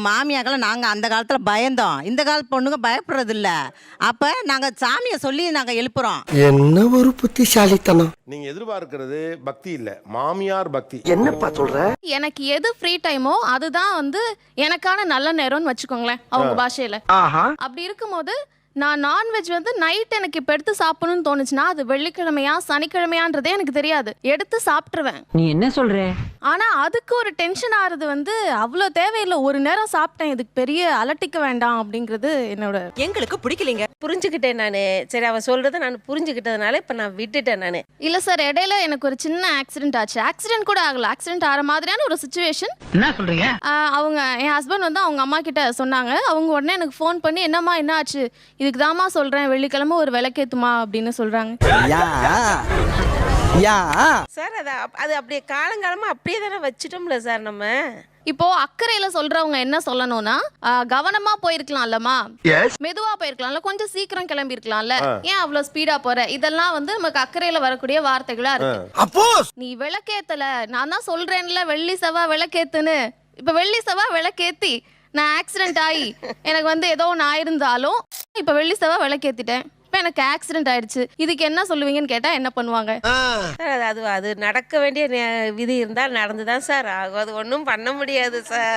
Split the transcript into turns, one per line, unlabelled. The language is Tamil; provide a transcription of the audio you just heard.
மாமியாக்கெல்லாம் நாங்கள் அந்த காலத்தில் பயந்தோம். இந்த கால பொண்ணுங்க பயப்படுறது இல்லை. அப்போ நாங்கள் சாமியை சொல்லி நாங்கள் எழுப்புறோம்.
என்ன ஒரு புத்திசாலித்தனம்.
நீங்க எதிர்பார்க்கிறது பக்தி இல்ல, மாமியார் பக்தி.
என்னப்பா சொல்ற?
எனக்கு எது ஃப்ரீ டைமோ அதுதான் வந்து எனக்கான நல்ல நேரம்னு வச்சுக்கோங்களேன் அவங்க பாஷையில. அப்படி இருக்கும்போது நான் நான்வெஜ் வந்து நைட் எனக்கு இப்போ எடுத்து சாப்பிடணும்னு தோணுச்சுன்னா அது வெள்ளிக்கிழமையா சனிக்கிழமையான்றதே எனக்கு தெரியாது, எடுத்து சாப்பிட்டுருவேன்.
நீ என்ன சொல்ற?
ஆனா அதுக்கு ஒரு டென்ஷன் ஆகுறது வந்து அவ்வளோ தேவையில்லை. ஒரு நேரம் சாப்பிட்டேன், இதுக்கு பெரிய அலட்டிக்க வேண்டாம் அப்படிங்கிறது என்னோட.
எங்களுக்கு பிடிக்கலைங்க, புரிஞ்சுக்கிட்டேன் நானு. சரி, அவ சொல்றதை நான் புரிஞ்சுக்கிட்டதுனால இப்ப நான் விட்டுட்டேன் நானு.
இல்ல சார், இடையில எனக்கு ஒரு சின்ன ஆக்சிடென்ட் ஆச்சு. ஆக்சிடென்ட் கூட ஆகல, ஆக்சிடென்ட் ஆகிற மாதிரியான ஒரு சுச்சுவேஷன்.
என்ன சொல்றீங்க?
அவங்க என் ஹஸ்பண்ட் வந்து அவங்க அம்மா கிட்ட சொன்னாங்க. அவங்க உடனே எனக்கு ஃபோன் பண்ணி என்னம்மா என்ன ஆச்சு, இதுக்கு தாம்மா சொல்றேன் வெள்ளிக்கிழமை ஒரு விளக்கேத்துமா அப்படின்னு சொல்றாங்க.
சார் அது அப்படியே காலங்காலமா அப்படியே தானே வச்சுட்டோம்ல சார். நம்ம
இப்போ அக்கறையில சொல்றவங்க என்ன சொல்லணும்னா, கவனமா போயிருக்கலாம்லமா, மெதுவா போயிருக்கலாம்ல, கொஞ்சம் சீக்கிரம் கிளம்பி இருக்கலாம்ல, ஏன் அவ்வளவு ஸ்பீடா போற, இதெல்லாம் வந்து நமக்கு அக்கறையில வரக்கூடிய வார்த்தைகளா இருக்கு. நீ விளக்கேத்தல, நான் தான் சொல்றேன்ல வெள்ளி செவ்வாய் விளக்கேத்துன்னு. இப்ப வெள்ளி செவ்வாய் விளக்கேத்தி நான் ஆக்சிடென்ட் ஆகி எனக்கு வந்து ஏதோ ஒன்று ஆயிருந்தாலும் இப்ப வெள்ளி செவ்வாய் விளக்கேத்திட்டேன், இப்ப எனக்கு ஆக்சிடென்ட் ஆயிடுச்சு, இதுக்கு என்ன சொல்லுவீங்கன்னு கேட்டா என்ன பண்ணுவாங்க?
அது நடக்க வேண்டிய விதி இருந்தால் நடந்துதான் சார் ஆகும். அது ஒன்றும் பண்ண முடியாது சார்.